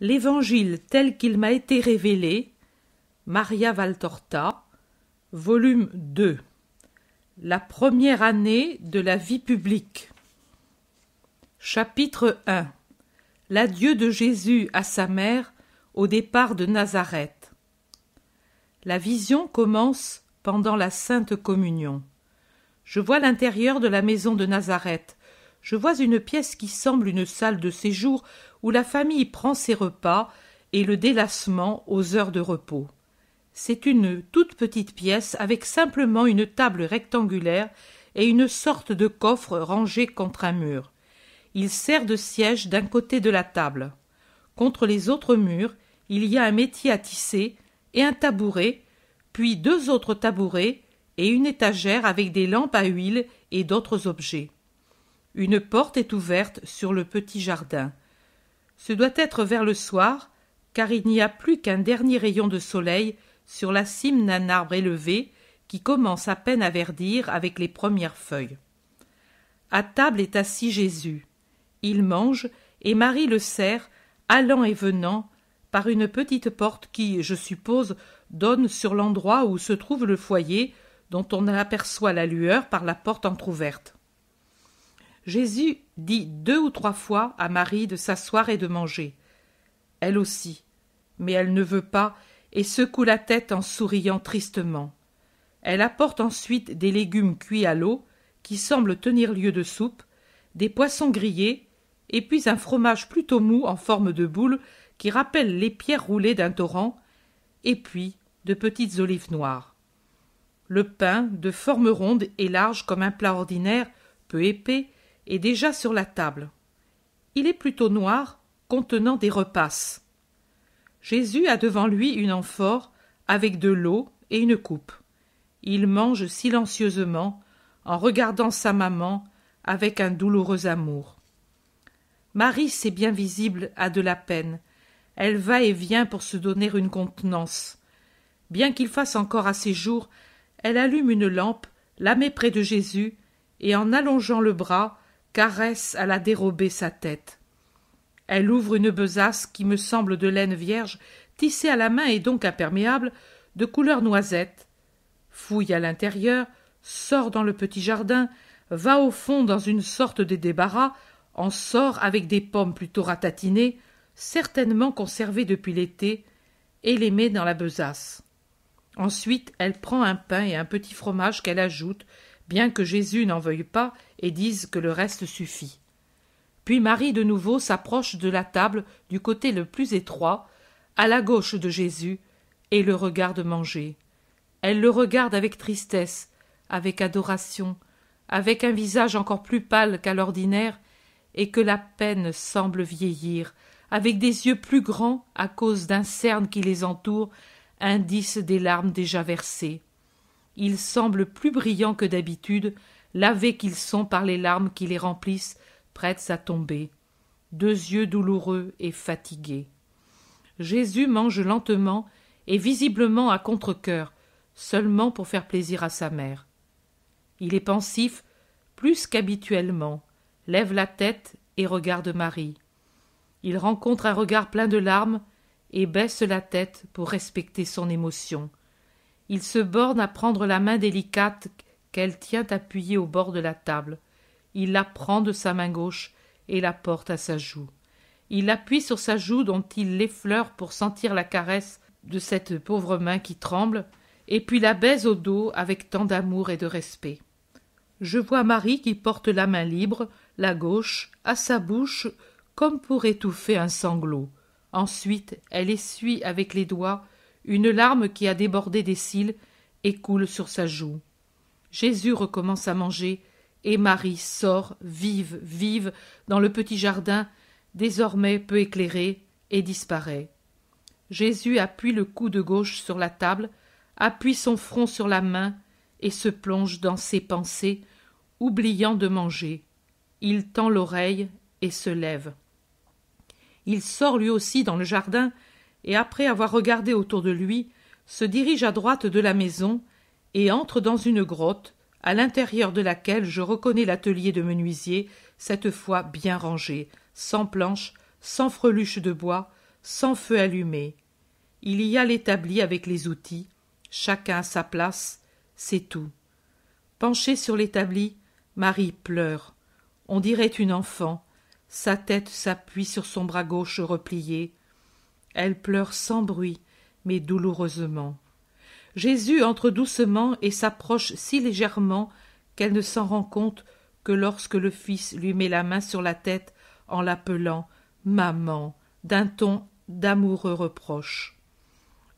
L'Évangile tel qu'il m'a été révélé, Maria Valtorta, volume 2. La première année de la vie publique. Chapitre 1. L'adieu de Jésus à sa mère au départ de Nazareth. La vision commence pendant la Sainte Communion. Je vois l'intérieur de la maison de Nazareth. Je vois une pièce qui semble une salle de séjour où la famille prend ses repas et le délassement aux heures de repos. C'est une toute petite pièce avec simplement une table rectangulaire et une sorte de coffre rangé contre un mur. Il sert de siège d'un côté de la table. Contre les autres murs, il y a un métier à tisser et un tabouret, puis 2 autres tabourets et une étagère avec des lampes à huile et d'autres objets. Une porte est ouverte sur le petit jardin. Ce doit être vers le soir, car il n'y a plus qu'un dernier rayon de soleil sur la cime d'un arbre élevé qui commence à peine à verdir avec les premières feuilles. À table est assis Jésus. Il mange et Marie le sert, allant et venant, par une petite porte qui, je suppose, donne sur l'endroit où se trouve le foyer, dont on aperçoit la lueur par la porte entr'ouverte. Jésus dit 2 ou 3 fois à Marie de s'asseoir et de manger. Elle aussi, mais elle ne veut pas et secoue la tête en souriant tristement. Elle apporte ensuite des légumes cuits à l'eau, qui semblent tenir lieu de soupe, des poissons grillés, et puis un fromage plutôt mou en forme de boule qui rappelle les pierres roulées d'un torrent, et puis de petites olives noires. Le pain, de forme ronde et large comme un plat ordinaire, peu épais, est déjà sur la table. Il est plutôt noir, contenant des repasses. Jésus a devant lui une amphore avec de l'eau et une coupe. Il mange silencieusement, en regardant sa maman avec un douloureux amour. Marie, c'est bien visible, a de la peine. Elle va et vient pour se donner une contenance. Bien qu'il fasse encore assez jour, elle allume une lampe, la met près de Jésus, et en allongeant le bras, caresse à la dérober sa tête. Elle ouvre une besace qui me semble de laine vierge, tissée à la main et donc imperméable, de couleur noisette, fouille à l'intérieur, sort dans le petit jardin, va au fond dans une sorte de débarras, en sort avec des pommes plutôt ratatinées, certainement conservées depuis l'été, et les met dans la besace. Ensuite, elle prend un pain et un petit fromage qu'elle ajoute, bien que Jésus n'en veuille pas et dise que le reste suffit. Puis Marie de nouveau s'approche de la table du côté le plus étroit, à la gauche de Jésus, et le regarde manger. Elle le regarde avec tristesse, avec adoration, avec un visage encore plus pâle qu'à l'ordinaire, et que la peine semble vieillir, avec des yeux plus grands à cause d'un cerne qui les entoure, indice des larmes déjà versées. Ils semblent plus brillants que d'habitude, lavés qu'ils sont par les larmes qui les remplissent, prêtes à tomber. 2 yeux douloureux et fatigués. Jésus mange lentement et visiblement à contre-cœur, seulement pour faire plaisir à sa mère. Il est pensif plus qu'habituellement, lève la tête et regarde Marie. Il rencontre un regard plein de larmes et baisse la tête pour respecter son émotion. Il se borne à prendre la main délicate qu'elle tient appuyée au bord de la table. Il la prend de sa main gauche et la porte à sa joue. Il appuie sur sa joue dont il l'effleure pour sentir la caresse de cette pauvre main qui tremble, et puis la baise au dos avec tant d'amour et de respect. Je vois Marie qui porte la main libre, la gauche, à sa bouche, comme pour étouffer un sanglot. Ensuite, elle essuie avec les doigts une larme qui a débordé des cils et coule sur sa joue. Jésus recommence à manger, et Marie sort, vive, vive, dans le petit jardin, désormais peu éclairé, et disparaît. Jésus appuie le coude gauche sur la table, appuie son front sur la main, et se plonge dans ses pensées, oubliant de manger. Il tend l'oreille et se lève. Il sort lui aussi dans le jardin, et après avoir regardé autour de lui, se dirige à droite de la maison, et entre dans une grotte, à l'intérieur de laquelle je reconnais l'atelier de menuisier, cette fois bien rangé, sans planches, sans freluches de bois, sans feu allumé. Il y a l'établi avec les outils, chacun à sa place, c'est tout. Penchée sur l'établi, Marie pleure. On dirait une enfant. Sa tête s'appuie sur son bras gauche replié. Elle pleure sans bruit, mais douloureusement. Jésus entre doucement et s'approche si légèrement qu'elle ne s'en rend compte que lorsque le Fils lui met la main sur la tête en l'appelant « Maman » d'un ton d'amoureux reproche.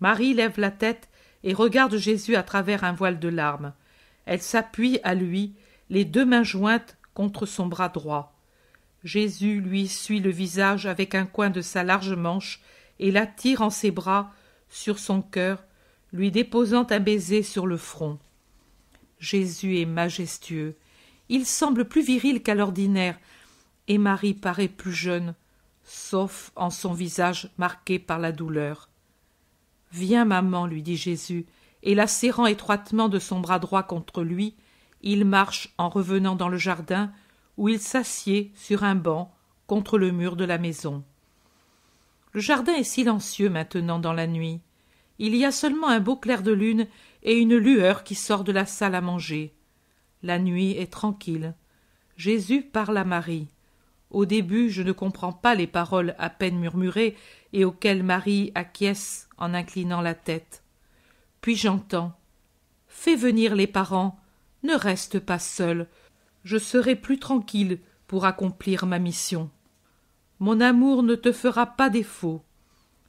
Marie lève la tête et regarde Jésus à travers un voile de larmes. Elle s'appuie à lui, les deux mains jointes contre son bras droit. Jésus lui essuie le visage avec un coin de sa large manche et l'attire en ses bras sur son cœur, lui déposant un baiser sur le front. Jésus est majestueux. Il semble plus viril qu'à l'ordinaire, et Marie paraît plus jeune, sauf en son visage marqué par la douleur. « Viens, maman, lui dit Jésus, et la serrant étroitement de son bras droit contre lui, il marche en revenant dans le jardin, où il s'assied sur un banc contre le mur de la maison. Le jardin est silencieux maintenant dans la nuit. Il y a seulement un beau clair de lune et une lueur qui sort de la salle à manger. La nuit est tranquille. Jésus parle à Marie. Au début, je ne comprends pas les paroles à peine murmurées et auxquelles Marie acquiesce en inclinant la tête. Puis j'entends « Fais venir les parents, ne reste pas seul, je serai plus tranquille pour accomplir ma mission. Mon amour ne te fera pas défaut.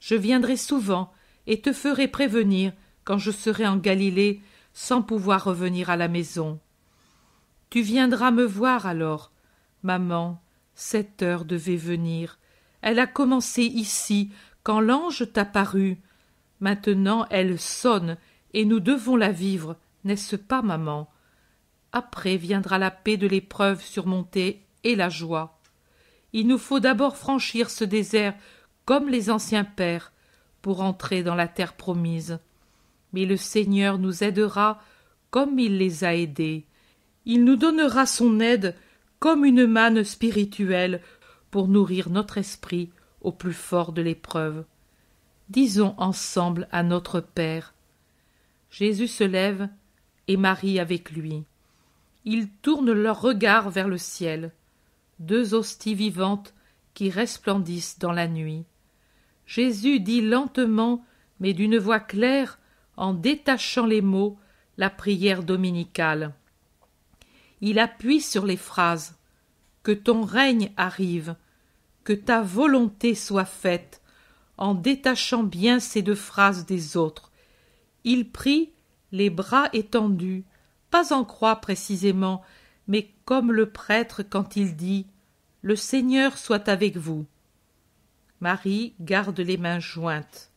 Je viendrai souvent et te ferai prévenir quand je serai en Galilée sans pouvoir revenir à la maison. Tu viendras me voir alors. Maman, cette heure devait venir. Elle a commencé ici, quand l'ange t'apparut. Maintenant elle sonne, et nous devons la vivre, n'est-ce pas, maman? Après viendra la paix de l'épreuve surmontée et la joie. Il nous faut d'abord franchir ce désert comme les anciens pères pour entrer dans la terre promise. Mais le Seigneur nous aidera comme il les a aidés. Il nous donnera son aide comme une manne spirituelle pour nourrir notre esprit au plus fort de l'épreuve. Disons ensemble à notre Père. Jésus se lève et Marie avec lui. Ils tournent leur regard vers le ciel. Deux hosties vivantes qui resplendissent dans la nuit. Jésus dit lentement, mais d'une voix claire, en détachant les mots, la prière dominicale. Il appuie sur les phrases. Que ton règne arrive, que ta volonté soit faite, en détachant bien ces deux phrases des autres. Il prie, les bras étendus, pas en croix précisément, mais comme le prêtre quand il dit « Le Seigneur soit avec vous ». Marie garde les mains jointes.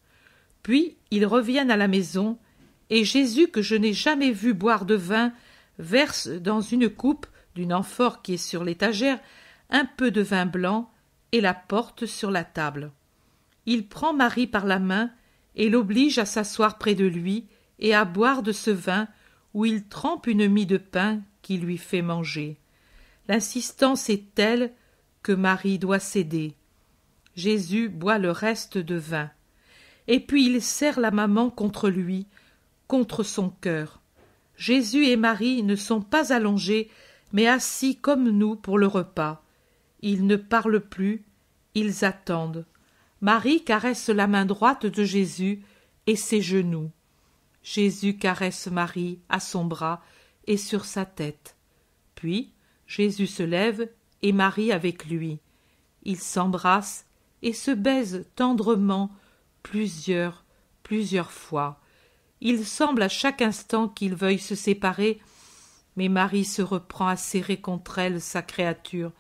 Puis ils reviennent à la maison, et Jésus, que je n'ai jamais vu boire de vin, verse dans une coupe d'une amphore qui est sur l'étagère un peu de vin blanc et la porte sur la table. Il prend Marie par la main et l'oblige à s'asseoir près de lui et à boire de ce vin où il trempe une mie de pain qui lui fait manger. L'insistance est telle que Marie doit céder. Jésus boit le reste de vin. Et puis il serre la maman contre lui, contre son cœur. Jésus et Marie ne sont pas allongés, mais assis comme nous pour le repas. Ils ne parlent plus, ils attendent. Marie caresse la main droite de Jésus et ses genoux. Jésus caresse Marie à son bras et sur sa tête. Puis Jésus se lève et Marie avec lui. Ils s'embrassent et se baisent tendrement plusieurs fois. Il semble à chaque instant qu'ils veuillent se séparer, mais Marie se reprend à serrer contre elle sa créature.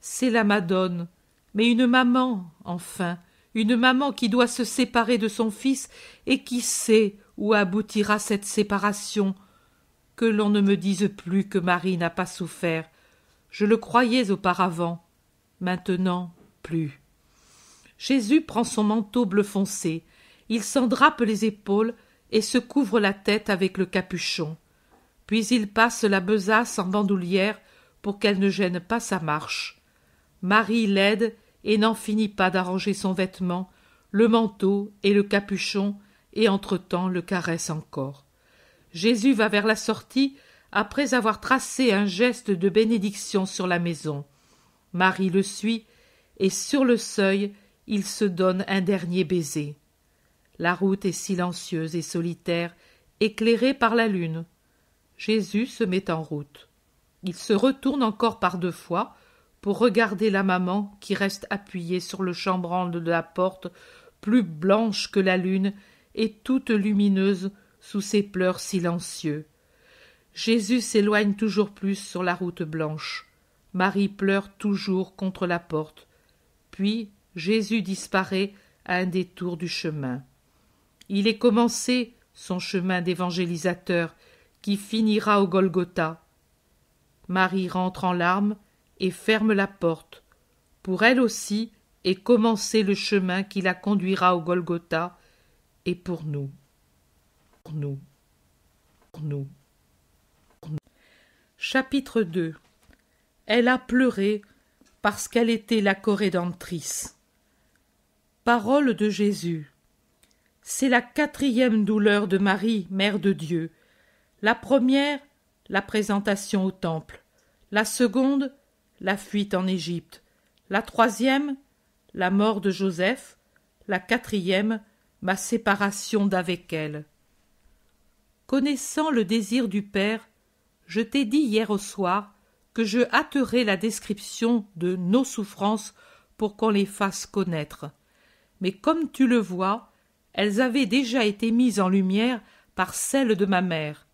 C'est la Madone, mais une maman, enfin, une maman qui doit se séparer de son fils et qui sait où aboutira cette séparation. Que l'on ne me dise plus que Marie n'a pas souffert. Je le croyais auparavant. Maintenant, plus. Jésus prend son manteau bleu foncé. Il s'en drape les épaules et se couvre la tête avec le capuchon. Puis il passe la besace en bandoulière pour qu'elle ne gêne pas sa marche. Marie l'aide et n'en finit pas d'arranger son vêtement, le manteau et le capuchon, et entre-temps le caresse encore. Jésus va vers la sortie après avoir tracé un geste de bénédiction sur la maison. Marie le suit, et sur le seuil, il se donne un dernier baiser. La route est silencieuse et solitaire, éclairée par la lune. Jésus se met en route. Il se retourne encore par 2 fois pour regarder la maman qui reste appuyée sur le chambranle de la porte, plus blanche que la lune et toute lumineuse sous ses pleurs silencieux. Jésus s'éloigne toujours plus sur la route blanche. Marie pleure toujours contre la porte. Puis Jésus disparaît à un détour du chemin. Il est commencé son chemin d'évangélisateur qui finira au Golgotha. Marie rentre en larmes et ferme la porte. Pour elle aussi est commencé le chemin qui la conduira au Golgotha, et pour nous. Pour nous. Pour nous. Pour nous. Chapitre 2. Elle a pleuré parce qu'elle était la corédentrice. Parole de Jésus. C'est la 4e douleur de Marie, Mère de Dieu. La première, la présentation au temple. La seconde, la fuite en Égypte. La 3e, la mort de Joseph. La 4e, ma séparation d'avec elle. Connaissant le désir du Père, je t'ai dit hier au soir que je hâterai la description de nos souffrances pour qu'on les fasse connaître. Mais comme tu le vois, elles avaient déjà été mises en lumière par celle de ma mère.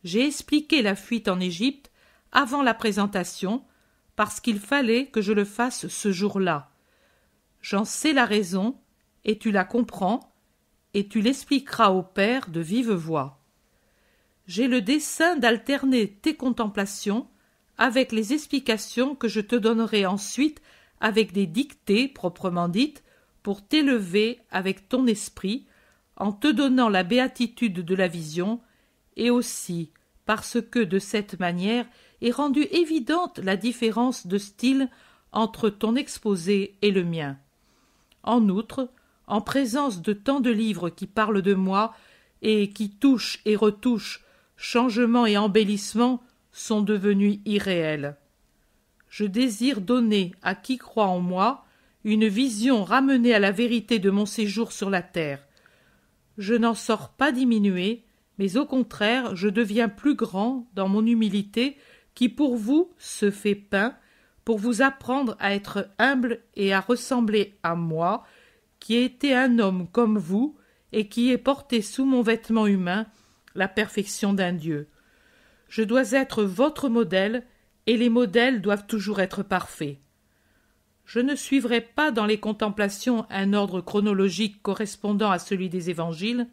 J'ai expliqué la fuite en Égypte avant la présentation, parce qu'il fallait que je le fasse ce jour-là. J'en sais la raison, et tu la comprends, et tu l'expliqueras au Père de vive voix. J'ai le dessein d'alterner tes contemplations avec les explications que je te donnerai ensuite avec des dictées proprement dites, pour t'élever avec ton esprit, en te donnant la béatitude de la vision, et aussi parce que de cette manière est rendue évidente la différence de style entre ton exposé et le mien. En outre, en présence de tant de livres qui parlent de moi et qui touchent et retouchent, changements et embellissements sont devenus irréels. Je désire donner à qui croit en moi une vision ramenée à la vérité de mon séjour sur la terre. Je n'en sors pas diminué, mais au contraire, je deviens plus grand dans mon humilité qui pour vous se fait pain, pour vous apprendre à être humble et à ressembler à moi, qui ai été un homme comme vous et qui ai porté sous mon vêtement humain la perfection d'un Dieu. Je dois être votre modèle, et les modèles doivent toujours être parfaits. Je ne suivrai pas dans les contemplations un ordre chronologique correspondant à celui des évangiles.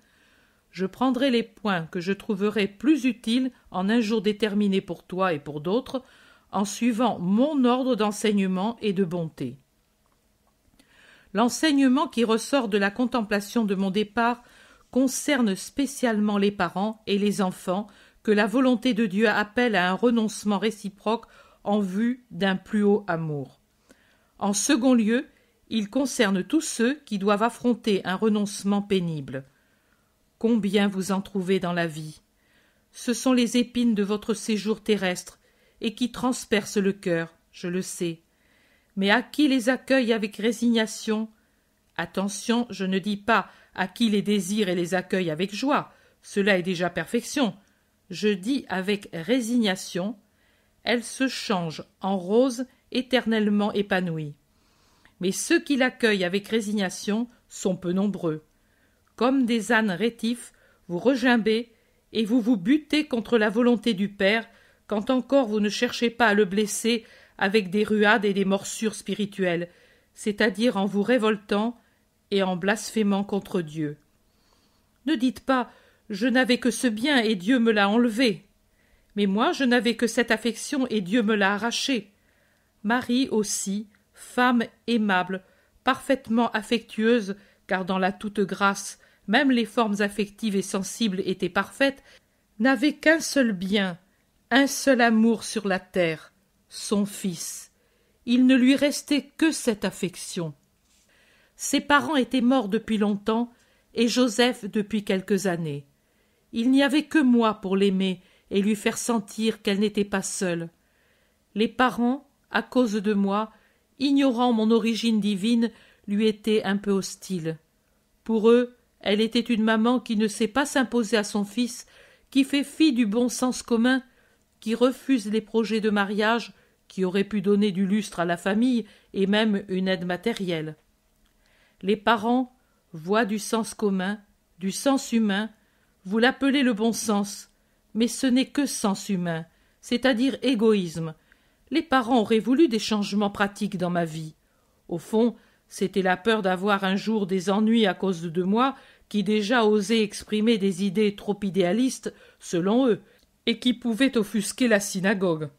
Je prendrai les points que je trouverai plus utiles en un jour déterminé pour toi et pour d'autres, en suivant mon ordre d'enseignement et de bonté. L'enseignement qui ressort de la contemplation de mon départ concerne spécialement les parents et les enfants que la volonté de Dieu appelle à un renoncement réciproque en vue d'un plus haut amour. En second lieu, il concerne tous ceux qui doivent affronter un renoncement pénible. Combien vous en trouvez dans la vie? Ce sont les épines de votre séjour terrestre et qui transpercent le cœur, je le sais. Mais à qui les accueille avec résignation? Attention, je ne dis pas à qui les désire et les accueille avec joie, cela est déjà perfection. Je dis avec résignation, elle se change en rose éternellement épanouie. Mais ceux qui l'accueillent avec résignation sont peu nombreux. Comme des ânes rétifs, vous regimbez et vous vous butez contre la volonté du Père, quand encore vous ne cherchez pas à le blesser avec des ruades et des morsures spirituelles, c'est-à-dire en vous révoltant et en blasphémant contre Dieu. Ne dites pas « je n'avais que ce bien et Dieu me l'a enlevé ». Mais moi je n'avais que cette affection et Dieu me l'a arrachée. Marie aussi, femme aimable, parfaitement affectueuse, car dans la toute grâce, même les formes affectives et sensibles étaient parfaites, n'avait qu'un seul bien, un seul amour sur la terre, son Fils. Il ne lui restait que cette affection. Ses parents étaient morts depuis longtemps, et Joseph depuis quelques années. Il n'y avait que moi pour l'aimer et lui faire sentir qu'elle n'était pas seule. Les parents, à cause de moi, ignorant mon origine divine, lui étaient un peu hostiles. Pour eux, elle était une maman qui ne sait pas s'imposer à son fils, qui fait fi du bon sens commun, qui refuse les projets de mariage qui auraient pu donner du lustre à la famille et même une aide matérielle. Les parents voient du sens commun, du sens humain, vous l'appelez le bon sens, mais ce n'est que sens humain, c'est-à-dire égoïsme. Les parents auraient voulu des changements pratiques dans ma vie. Au fond, c'était la peur d'avoir un jour des ennuis à cause de moi, qui déjà osaient exprimer des idées trop idéalistes, selon eux, et qui pouvaient offusquer la synagogue.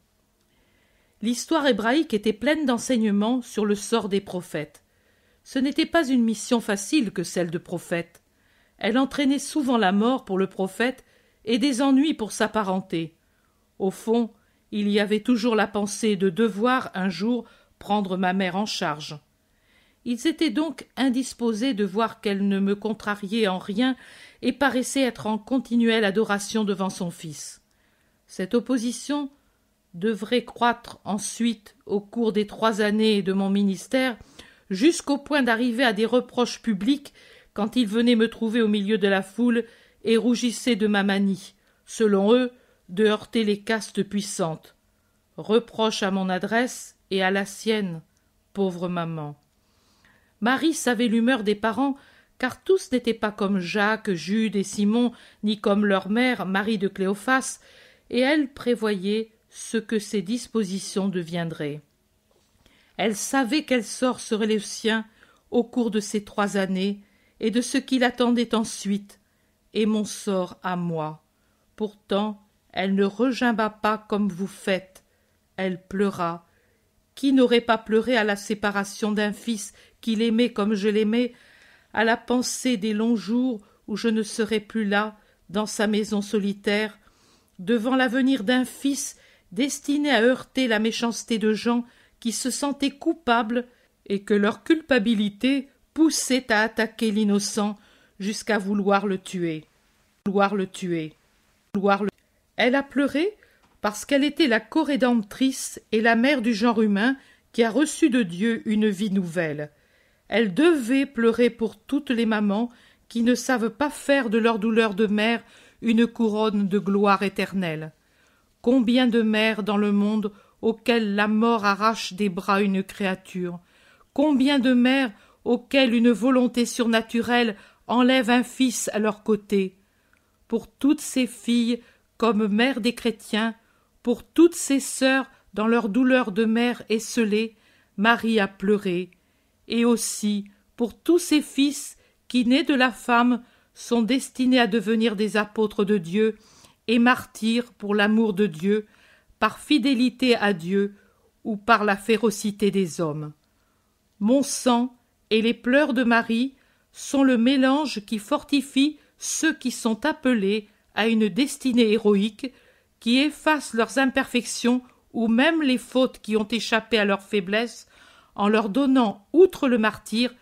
L'histoire hébraïque était pleine d'enseignements sur le sort des prophètes. Ce n'était pas une mission facile que celle de prophète. Elle entraînait souvent la mort pour le prophète et des ennuis pour sa parenté. Au fond, il y avait toujours la pensée de devoir un jour prendre ma mère en charge. Ils étaient donc indisposés de voir qu'elle ne me contrariait en rien et paraissait être en continuelle adoration devant son fils. Cette opposition devrait croître ensuite au cours des 3 années de mon ministère, jusqu'au point d'arriver à des reproches publics quand ils venaient me trouver au milieu de la foule et rougissaient de ma manie, selon eux, de heurter les castes puissantes. Reproches à mon adresse et à la sienne, pauvre maman. Marie savait l'humeur des parents, car tous n'étaient pas comme Jacques, Jude et Simon, ni comme leur mère, Marie de Cléophas, et elle prévoyait ce que ses dispositions deviendraient. Elle savait quel sort serait le sien au cours de ces 3 années, et de ce qui l'attendait ensuite, et mon sort à moi. Pourtant, elle ne regimba pas comme vous faites. Elle pleura. Qui n'aurait pas pleuré à la séparation d'un fils qu'il aimait comme je l'aimais, à la pensée des longs jours où je ne serais plus là, dans sa maison solitaire, devant l'avenir d'un fils destiné à heurter la méchanceté de gens qui se sentaient coupables et que leur culpabilité poussait à attaquer l'innocent jusqu'à vouloir le tuer. Elle a pleuré parce qu'elle était la corédemptrice et la mère du genre humain qui a reçu de Dieu une vie nouvelle. Elle devait pleurer pour toutes les mamans qui ne savent pas faire de leur douleur de mère une couronne de gloire éternelle. Combien de mères dans le monde auxquelles la mort arrache des bras une créature, combien de mères auxquelles une volonté surnaturelle enlève un fils à leur côté. Pour toutes ces filles, comme mères des chrétiens, pour toutes ces sœurs dans leur douleur de mère esselée, Marie a pleuré, et aussi pour tous ces fils qui, nés de la femme, sont destinés à devenir des apôtres de Dieu et martyrs pour l'amour de Dieu, par fidélité à Dieu ou par la férocité des hommes. Mon sang et les pleurs de Marie sont le mélange qui fortifie ceux qui sont appelés à une destinée héroïque, qui efface leurs imperfections ou même les fautes qui ont échappé à leur faiblesse, en leur donnant, outre le martyre,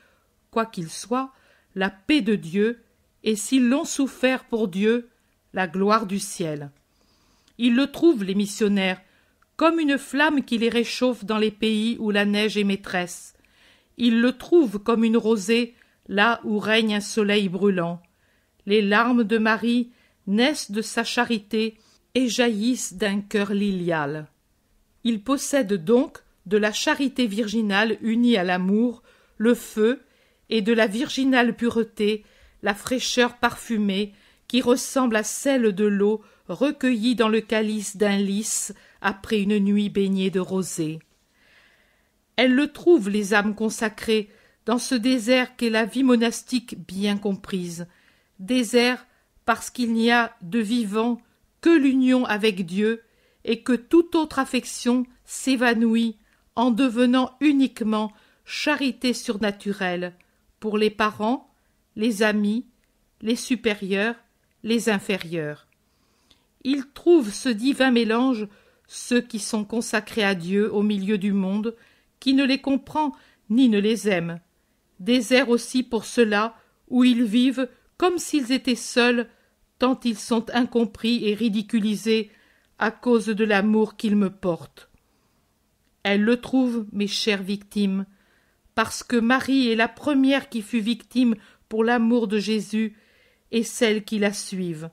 quoi qu'il soit, la paix de Dieu, et s'ils l'ont souffert pour Dieu, la gloire du ciel. Ils le trouvent, les missionnaires, comme une flamme qui les réchauffe dans les pays où la neige est maîtresse. Ils le trouvent comme une rosée, là où règne un soleil brûlant. Les larmes de Marie naissent de sa charité et jaillissent d'un cœur lilial. Ils possèdent donc de la charité virginale unie à l'amour, le feu, et de la virginale pureté, la fraîcheur parfumée, qui ressemble à celle de l'eau recueillie dans le calice d'un lys après une nuit baignée de rosée. Elles le trouvent, les âmes consacrées, dans ce désert qu'est la vie monastique bien comprise, désert parce qu'il n'y a de vivant que l'union avec Dieu et que toute autre affection s'évanouit en devenant uniquement charité surnaturelle pour les parents, les amis, les supérieurs, les inférieurs. Ils trouvent ce divin mélange, ceux qui sont consacrés à Dieu au milieu du monde, qui ne les comprend ni ne les aime, désert aussi pour ceux-là, où ils vivent comme s'ils étaient seuls, tant ils sont incompris et ridiculisés à cause de l'amour qu'ils me portent. Elles le trouvent, mes chères victimes, parce que Marie est la première qui fut victime pour l'amour de Jésus et celles qui la suivent.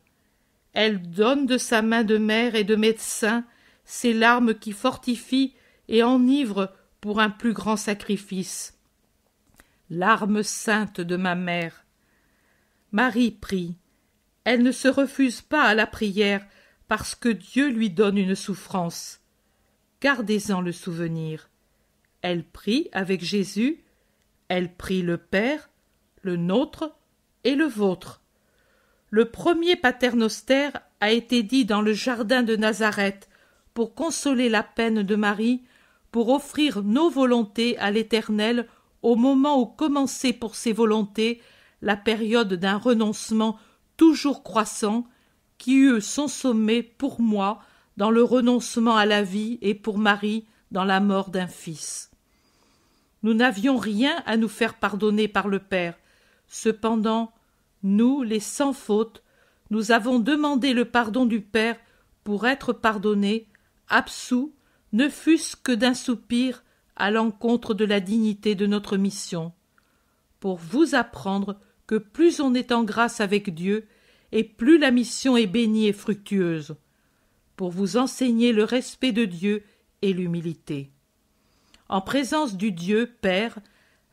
Elle donne de sa main de mère et de médecin ces larmes qui fortifient et enivrent pour un plus grand sacrifice. Larmes saintes de ma mère. Marie prie. Elle ne se refuse pas à la prière parce que Dieu lui donne une souffrance. Gardez-en le souvenir. Elle prie avec Jésus, elle prie le Père, le nôtre et le vôtre. Le premier paternoster a été dit dans le jardin de Nazareth pour consoler la peine de Marie, pour offrir nos volontés à l'Éternel au moment où commençait pour ses volontés la période d'un renoncement toujours croissant qui eut son sommet pour moi dans le renoncement à la vie et pour Marie dans la mort d'un fils. Nous n'avions rien à nous faire pardonner par le Père. Cependant, nous, les sans faute, nous avons demandé le pardon du Père pour être pardonnés, absous, ne fût-ce que d'un soupir à l'encontre de la dignité de notre mission, pour vous apprendre que plus on est en grâce avec Dieu, et plus la mission est bénie et fructueuse, pour vous enseigner le respect de Dieu et l'humilité. En présence du Dieu Père,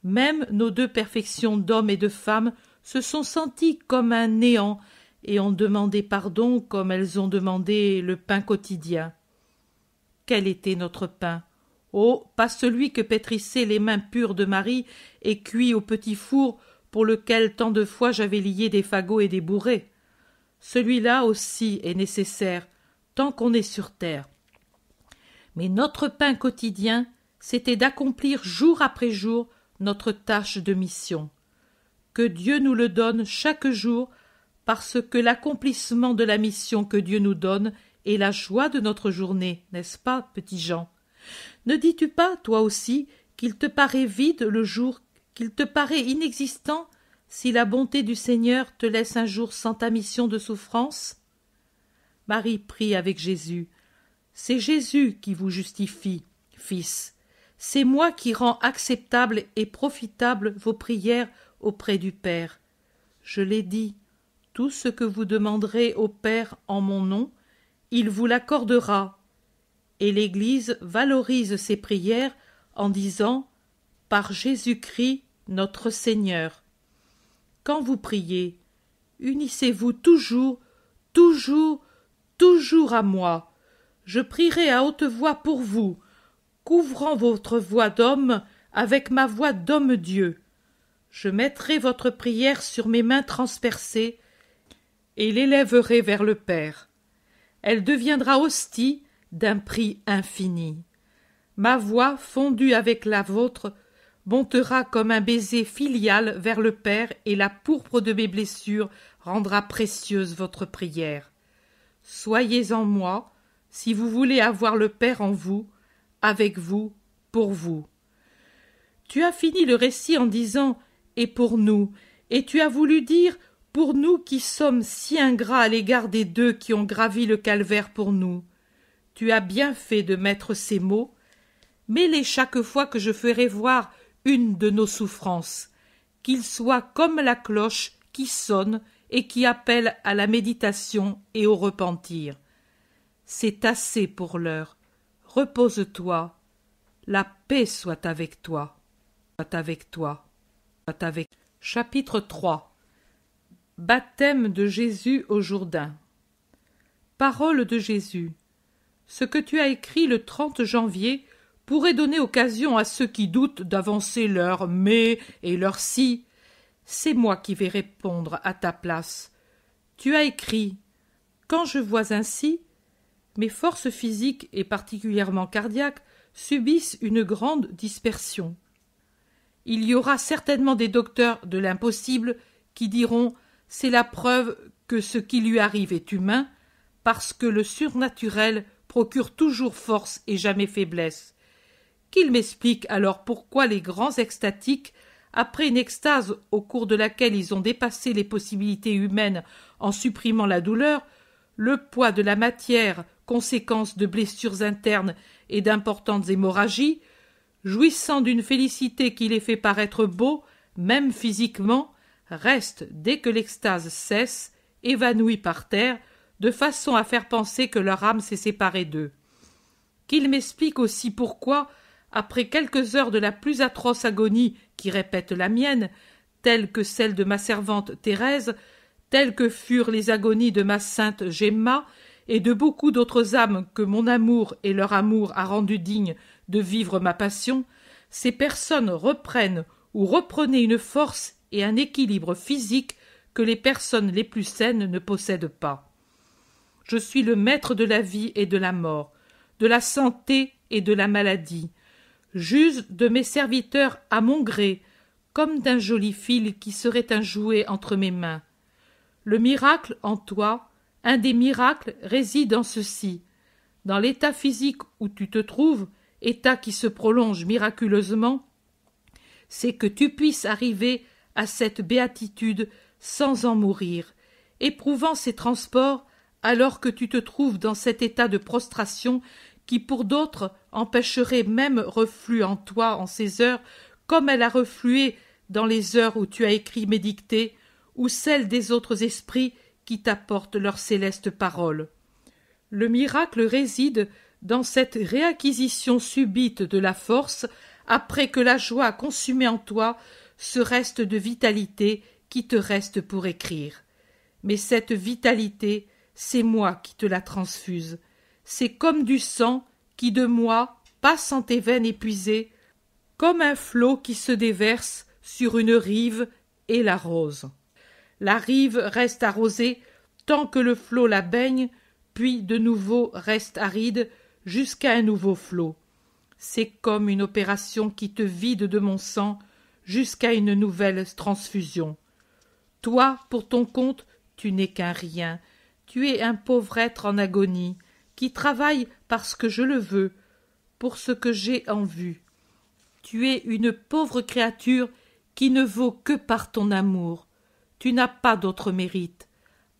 même nos deux perfections d'homme et de femme se sont senties comme un néant et ont demandé pardon comme elles ont demandé le pain quotidien. Quel était notre pain? Oh, pas celui que pétrissaient les mains pures de Marie et cuit au petit four pour lequel tant de fois j'avais lié des fagots et des bourrées. Celui-là aussi est nécessaire, tant qu'on est sur terre. Mais notre pain quotidien, c'était d'accomplir jour après jour notre tâche de mission. Que Dieu nous le donne chaque jour, parce que l'accomplissement de la mission que Dieu nous donne est la joie de notre journée, n'est-ce pas, petit Jean? Ne dis-tu pas, toi aussi, qu'il te paraît vide le jour, qu'il te paraît inexistant, si la bonté du Seigneur te laisse un jour sans ta mission de souffrance? Marie prie avec Jésus. C'est Jésus qui vous justifie, fils. C'est moi qui rends acceptable et profitable vos prières auprès du Père. Je l'ai dit, tout ce que vous demanderez au Père en mon nom, il vous l'accordera. Et l'Église valorise ses prières en disant « Par Jésus-Christ notre Seigneur ». Quand vous priez, unissez-vous toujours, toujours, toujours à moi. Je prierai à haute voix pour vous, couvrant votre voix d'homme avec ma voix d'homme-Dieu. Je mettrai votre prière sur mes mains transpercées et l'élèverai vers le Père. Elle deviendra hostie d'un prix infini. Ma voix, fondue avec la vôtre, montera comme un baiser filial vers le Père, et la pourpre de mes blessures rendra précieuse votre prière. Soyez en moi, si vous voulez avoir le Père en vous, avec vous, pour vous. Tu as fini le récit en disant « et pour nous », et tu as voulu dire « pour nous qui sommes si ingrats à l'égard des deux qui ont gravi le calvaire pour nous ». Tu as bien fait de mettre ces mots. Mets-les chaque fois que je ferai voir une de nos souffrances, qu'ils soient comme la cloche qui sonne et qui appelle à la méditation et au repentir. C'est assez pour l'heure. Repose-toi. La paix soit avec toi. Soit avec toi. Soit avec. Chapitre 3. Baptême de Jésus au Jourdain. Parole de Jésus. Ce que tu as écrit le 30 janvier pourrait donner occasion à ceux qui doutent d'avancer leur « mais » et leur « si ». C'est moi qui vais répondre à ta place. Tu as écrit « Quand je vois ainsi, mes forces physiques et particulièrement cardiaques subissent une grande dispersion. Il y aura certainement des docteurs de l'impossible qui diront « c'est la preuve que ce qui lui arrive est humain, parce que le surnaturel procure toujours force et jamais faiblesse. » Qu'ils m'expliquent alors pourquoi les grands extatiques après une extase au cours de laquelle ils ont dépassé les possibilités humaines en supprimant la douleur, le poids de la matière, conséquence de blessures internes et d'importantes hémorragies, jouissant d'une félicité qui les fait paraître beaux, même physiquement, restent, dès que l'extase cesse, évanouis par terre, de façon à faire penser que leur âme s'est séparée d'eux. Qu'ils m'expliquent aussi pourquoi, après quelques heures de la plus atroce agonie qui répète la mienne, telle que celle de ma servante Thérèse, telles que furent les agonies de ma sainte Gemma et de beaucoup d'autres âmes que mon amour et leur amour a rendues dignes de vivre ma passion, ces personnes reprennent ou reprenaient une force et un équilibre physique que les personnes les plus saines ne possèdent pas. Je suis le maître de la vie et de la mort, de la santé et de la maladie. J'use de mes serviteurs à mon gré, comme d'un joli fil qui serait un jouet entre mes mains. Le miracle en toi, un des miracles, réside en ceci. Dans l'état physique où tu te trouves, état qui se prolonge miraculeusement, c'est que tu puisses arriver à cette béatitude sans en mourir, éprouvant ces transports alors que tu te trouves dans cet état de prostration qui pour d'autres empêcherait même reflux en toi en ces heures, comme elle a reflué dans les heures où tu as écrit mes dictées, ou celles des autres esprits qui t'apportent leurs célestes paroles. Le miracle réside dans cette réacquisition subite de la force après que la joie a consumé en toi ce reste de vitalité qui te reste pour écrire. Mais cette vitalité, c'est moi qui te la transfuse. C'est comme du sang qui de moi passe en tes veines épuisées, comme un flot qui se déverse sur une rive et l'arrose. La rive reste arrosée tant que le flot la baigne, puis de nouveau reste aride jusqu'à un nouveau flot. C'est comme une opération qui te vide de mon sang jusqu'à une nouvelle transfusion. Toi, pour ton compte, tu n'es qu'un rien. Tu es un pauvre être en agonie, qui travaille parce que je le veux, pour ce que j'ai en vue. Tu es une pauvre créature qui ne vaut que par ton amour. Tu n'as pas d'autre mérite.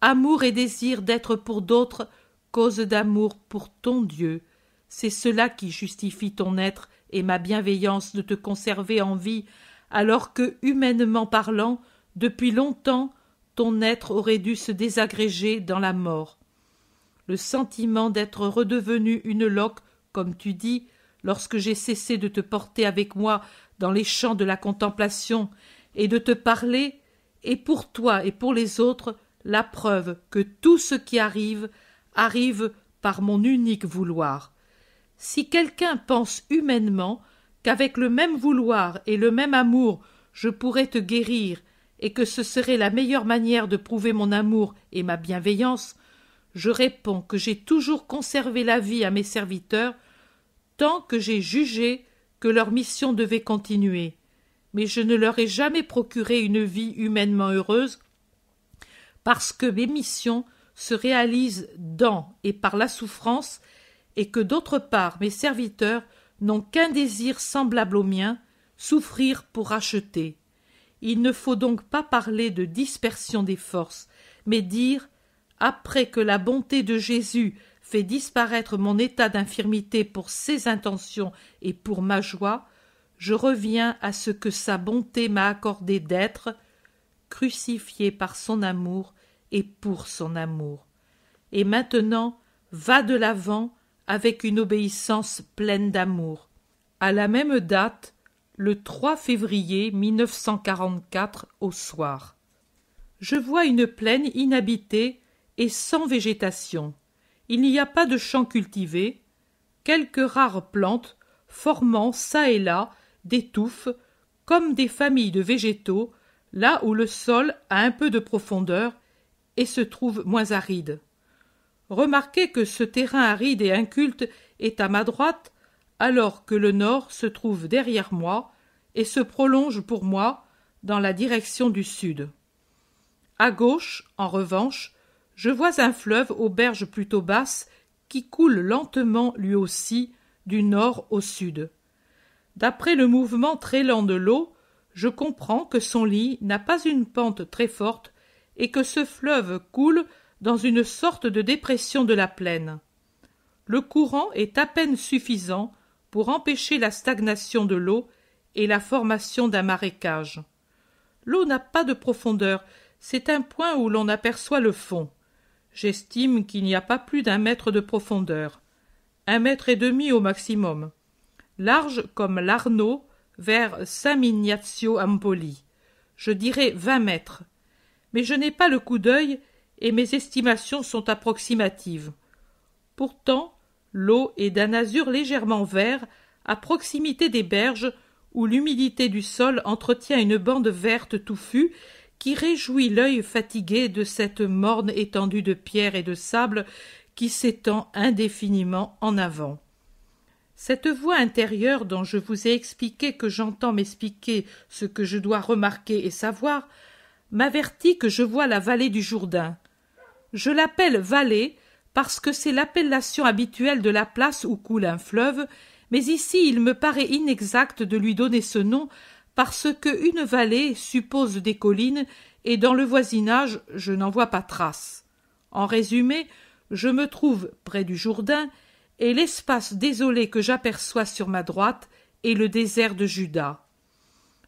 Amour et désir d'être pour d'autres, cause d'amour pour ton Dieu. C'est cela qui justifie ton être et ma bienveillance de te conserver en vie, alors que, humainement parlant, depuis longtemps, ton être aurait dû se désagréger dans la mort. Le sentiment d'être redevenu une loque, comme tu dis, lorsque j'ai cessé de te porter avec moi dans les champs de la contemplation et de te parler, est pour toi et pour les autres la preuve que tout ce qui arrive, arrive par mon unique vouloir. Si quelqu'un pense humainement qu'avec le même vouloir et le même amour je pourrais te guérir et que ce serait la meilleure manière de prouver mon amour et ma bienveillance, je réponds que j'ai toujours conservé la vie à mes serviteurs tant que j'ai jugé que leur mission devait continuer, mais je ne leur ai jamais procuré une vie humainement heureuse parce que mes missions se réalisent dans et par la souffrance et que d'autre part mes serviteurs n'ont qu'un désir semblable au mien, souffrir pour racheter. Il ne faut donc pas parler de dispersion des forces, mais dire après que la bonté de Jésus fait disparaître mon état d'infirmité pour ses intentions et pour ma joie, je reviens à ce que sa bonté m'a accordé d'être, crucifié par son amour et pour son amour. Et maintenant, va de l'avant avec une obéissance pleine d'amour. À la même date, le 3 février 1944 au soir. Je vois une plaine inhabitée et sans végétation. Il n'y a pas de champs cultivés, quelques rares plantes formant çà et là des touffes comme des familles de végétaux, là où le sol a un peu de profondeur et se trouve moins aride. Remarquez que ce terrain aride et inculte est à ma droite, alors que le nord se trouve derrière moi et se prolonge pour moi dans la direction du sud. À gauche, en revanche, je vois un fleuve aux berges plutôt basses qui coule lentement lui aussi du nord au sud. D'après le mouvement très lent de l'eau, je comprends que son lit n'a pas une pente très forte et que ce fleuve coule dans une sorte de dépression de la plaine. Le courant est à peine suffisant pour empêcher la stagnation de l'eau et la formation d'un marécage. L'eau n'a pas de profondeur, c'est un point où l'on aperçoit le fond. J'estime qu'il n'y a pas plus d'1 mètre de profondeur, 1,5 mètres au maximum. Large comme l'Arno vers San-Miniato Empoli. Je dirais 20 mètres. Mais je n'ai pas le coup d'œil et mes estimations sont approximatives. Pourtant, l'eau est d'un azur légèrement vert à proximité des berges où l'humidité du sol entretient une bande verte touffue qui réjouit l'œil fatigué de cette morne étendue de pierre et de sable qui s'étend indéfiniment en avant. Cette voix intérieure dont je vous ai expliqué que j'entends m'expliquer ce que je dois remarquer et savoir, m'avertit que je vois la vallée du Jourdain. Je l'appelle vallée parce que c'est l'appellation habituelle de la place où coule un fleuve, mais ici il me paraît inexact de lui donner ce nom parce que une vallée suppose des collines et dans le voisinage je n'en vois pas trace. En résumé, je me trouve près du Jourdain et l'espace désolé que j'aperçois sur ma droite est le désert de Juda.